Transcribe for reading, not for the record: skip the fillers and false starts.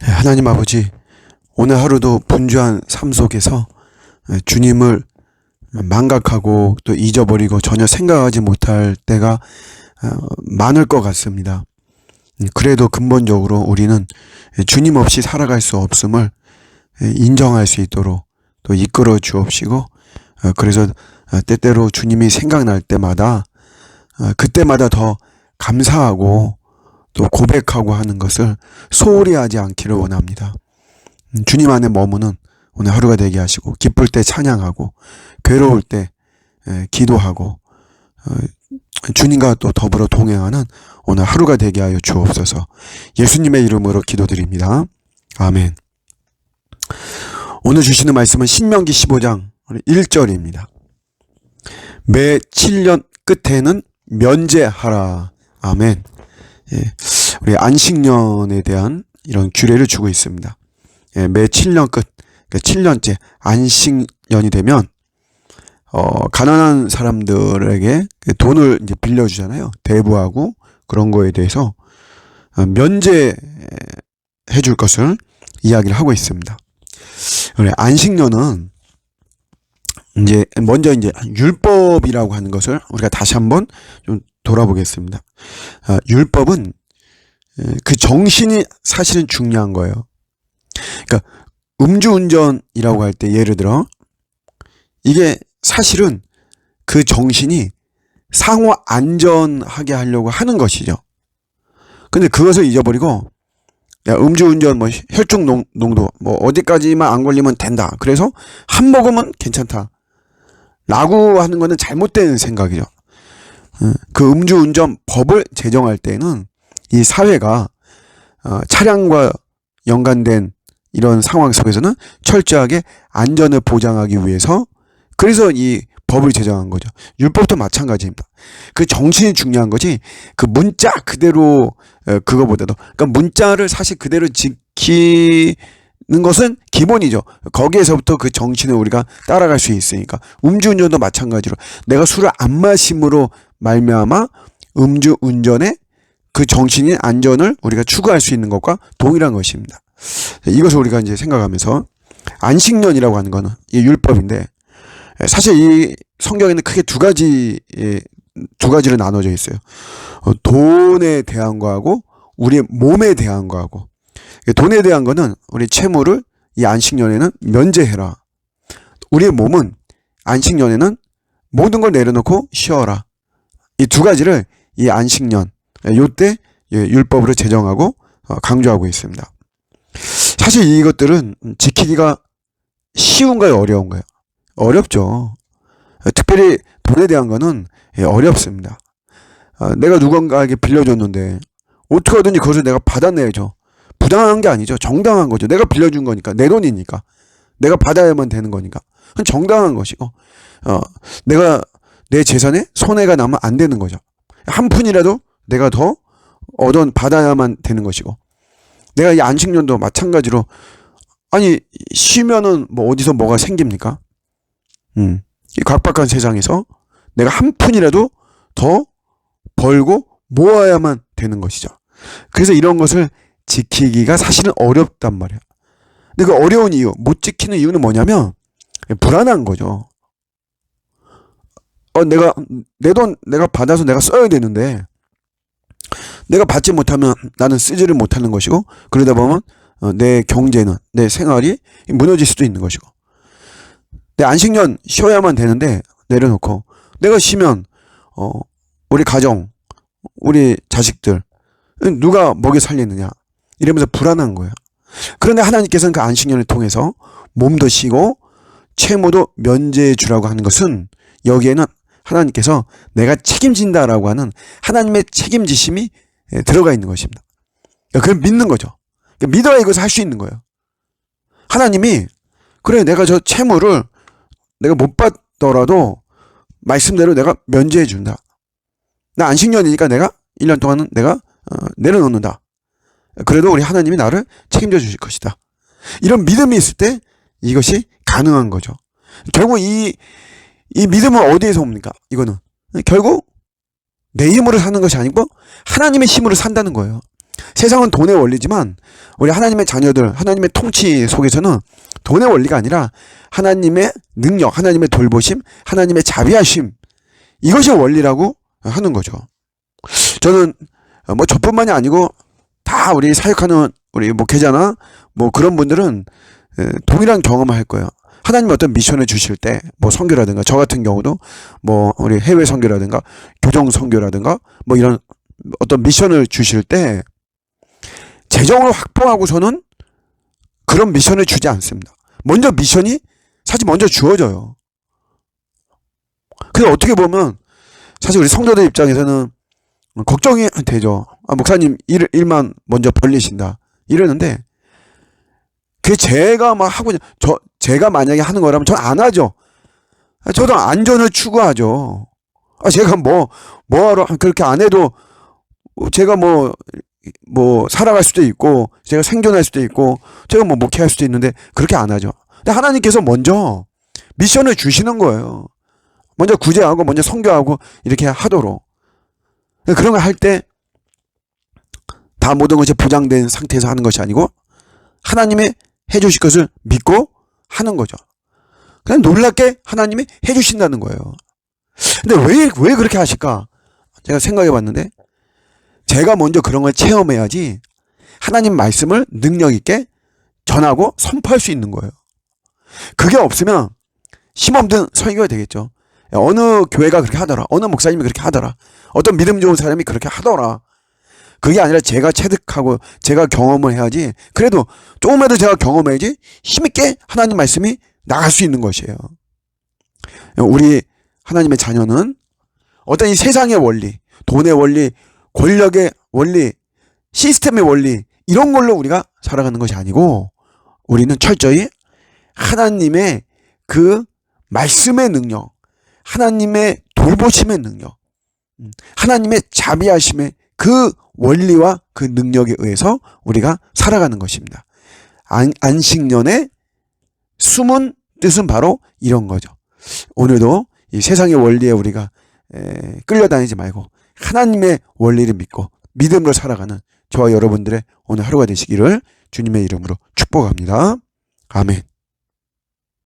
하나님 아버지, 오늘 하루도 분주한 삶 속에서 주님을 망각하고 또 잊어버리고 전혀 생각하지 못할 때가 많을 것 같습니다. 그래도 근본적으로 우리는 주님 없이 살아갈 수 없음을 인정할 수 있도록 또 이끌어 주옵시고, 그래서 때때로 주님이 생각날 때마다 그때마다 더 감사하고 또 고백하고 하는 것을 소홀히 하지 않기를 원합니다. 주님 안에 머무는 오늘 하루가 되게 하시고, 기쁠 때 찬양하고, 괴로울 때 기도하고, 주님과 또 더불어 동행하는 오늘 하루가 되게 하여 주옵소서. 예수님의 이름으로 기도드립니다. 아멘. 오늘 주시는 말씀은 신명기 15장 1절입니다. 매 7년 끝에는 면제하라. 아멘. 우리 안식년에 대한 이런 규례를 주고 있습니다. 매 7년 끝, 그러니까 7년째 안식년이 되면 가난한 사람들에게 돈을 이제 빌려주잖아요. 대부하고 그런 거에 대해서 면제해 줄 것을 이야기를 하고 있습니다. 안식년은 이제 먼저 이제 율법이라고 하는 것을 우리가 다시 한번 좀 돌아보겠습니다. 율법은 그 정신이 사실은 중요한 거예요. 그러니까 음주운전이라고 할 때 예를 들어 이게 사실은 그 정신이 상호 안전하게 하려고 하는 것이죠. 근데 그것을 잊어버리고 야, 음주운전 뭐 혈중 농도 뭐 어디까지만 안 걸리면 된다. 그래서 한 모금은 괜찮다. 라고 하는 거는 잘못된 생각이죠. 그 음주운전 법을 제정할 때는 이 사회가 차량과 연관된 이런 상황 속에서는 철저하게 안전을 보장하기 위해서 그래서 이 법을 제정한 거죠. 율법도 마찬가지입니다. 그 정신이 중요한 거지 그 문자 그대로 그거보다도, 그러니까 문자를 사실 그대로 지키는 것은 기본이죠. 거기에서부터 그 정신을 우리가 따라갈 수 있으니까. 음주운전도 마찬가지로 내가 술을 안 마심으로 말미암아 음주운전의 그 정신인 안전을 우리가 추구할 수 있는 것과 동일한 것입니다. 이것을 우리가 이제 생각하면서 안식년이라고 하는 거는 이 율법인데, 사실 이 성경에는 크게 두 가지로 나눠져 있어요. 돈에 대한 거하고 우리의 몸에 대한 거하고. 돈에 대한 거는 우리 채무를 이 안식년에는 면제해라. 우리의 몸은 안식년에는 모든 걸 내려놓고 쉬어라. 이 두 가지를 이 안식년 요때 율법으로 제정하고 강조하고 있습니다. 사실 이것들은 지키기가 쉬운가요, 어려운가요? 어렵죠. 특별히 돈에 대한 거는 어렵습니다. 내가 누군가에게 빌려줬는데 어떻게 하든지 그것을 내가 받아내야죠. 부당한 게 아니죠. 정당한 거죠. 내가 빌려준 거니까, 내 돈이니까, 내가 받아야만 되는 거니까 정당한 것이고, 내가 내 재산에 손해가 나면 안 되는 거죠. 한 푼이라도 내가 더 받아야만 되는 것이고, 내가 이 안식년도 마찬가지로, 아니 쉬면은 뭐 어디서 뭐가 생깁니까? 이 각박한 세상에서 내가 한 푼이라도 더 벌고 모아야만 되는 것이죠. 그래서 이런 것을 지키기가 사실은 어렵단 말이야. 근데 그 어려운 이유, 못 지키는 이유는 뭐냐면 불안한 거죠. 내가 내 돈 내가 받아서 내가 써야 되는데 내가 받지 못하면 나는 쓰지를 못하는 것이고, 그러다 보면 내 경제는, 내 생활이 무너질 수도 있는 것이고, 내 안식년 쉬어야만 되는데 내려놓고 내가 쉬면 우리 가정, 우리 자식들 누가 먹여 살리느냐 이러면서 불안한 거예요. 그런데 하나님께서는 그 안식년을 통해서 몸도 쉬고 채무도 면제해 주라고 하는 것은, 여기에는 하나님께서 내가 책임진다라고 하는 하나님의 책임지심이 들어가 있는 것입니다. 그걸 믿는 거죠. 믿어야 이것을 할 수 있는 거예요. 하나님이 그래, 내가 저 채무를 내가 못 받더라도 말씀대로 내가 면제해 준다. 나 안식년이니까 내가 1년 동안은 내가 내려놓는다. 그래도 우리 하나님이 나를 책임져 주실 것이다. 이런 믿음이 있을 때 이것이 가능한 거죠. 결국 이 믿음은 어디에서 옵니까? 이거는 결국 내 힘으로 사는 것이 아니고 하나님의 힘으로 산다는 거예요. 세상은 돈의 원리지만 우리 하나님의 자녀들, 하나님의 통치 속에서는 돈의 원리가 아니라 하나님의 능력, 하나님의 돌보심, 하나님의 자비하심, 이것이 원리라고 하는 거죠. 저는 뭐 저뿐만이 아니고 다 우리 사역하는 우리 목회자나 뭐 그런 분들은 동일한 경험을 할 거예요. 하나님 어떤 미션을 주실 때, 뭐 선교라든가, 저 같은 경우도 뭐 우리 해외 선교라든가, 교정 선교라든가, 뭐 이런 어떤 미션을 주실 때 재정을 확보하고서는 그런 미션을 주지 않습니다. 먼저 미션이 사실 먼저 주어져요. 그래서 어떻게 보면 사실 우리 성도들 입장에서는 걱정이 되죠. 목사님 일만 먼저 벌리신다 이러는데, 그게 제가 막 하고, 제가 만약에 하는 거라면 전 안 하죠. 저도 안전을 추구하죠. 제가 뭐하러 그렇게 안 해도 제가 뭐 살아갈 수도 있고, 제가 생존할 수도 있고, 제가 뭐 목회할 수도 있는데, 그렇게 안 하죠. 근데 하나님께서 먼저 미션을 주시는 거예요. 먼저 구제하고, 먼저 선교하고, 이렇게 하도록. 그런 걸 할 때, 다 모든 것이 보장된 상태에서 하는 것이 아니고, 하나님의 해주실 것을 믿고 하는 거죠. 그냥 놀랍게 하나님이 해주신다는 거예요. 근데 왜 그렇게 하실까? 제가 생각해 봤는데, 제가 먼저 그런 걸 체험해야지 하나님 말씀을 능력 있게 전하고 선포할 수 있는 거예요. 그게 없으면 힘없는 설교가 되겠죠. 어느 교회가 그렇게 하더라, 어느 목사님이 그렇게 하더라, 어떤 믿음 좋은 사람이 그렇게 하더라. 그게 아니라 제가 체득하고 제가 경험을 해야지. 그래도 조금이라도 제가 경험해야지 힘있게 하나님 말씀이 나갈 수 있는 것이에요. 우리 하나님의 자녀는 어떤 이 세상의 원리, 돈의 원리, 권력의 원리, 시스템의 원리, 이런 걸로 우리가 살아가는 것이 아니고, 우리는 철저히 하나님의 그 말씀의 능력, 하나님의 돌보심의 능력, 하나님의 자비하심의 그 원리와 그 능력에 의해서 우리가 살아가는 것입니다. 안식년의 숨은 뜻은 바로 이런 거죠. 오늘도 이 세상의 원리에 우리가 끌려다니지 말고 하나님의 원리를 믿고 믿음으로 살아가는 저와 여러분들의 오늘 하루가 되시기를 주님의 이름으로 축복합니다. 아멘.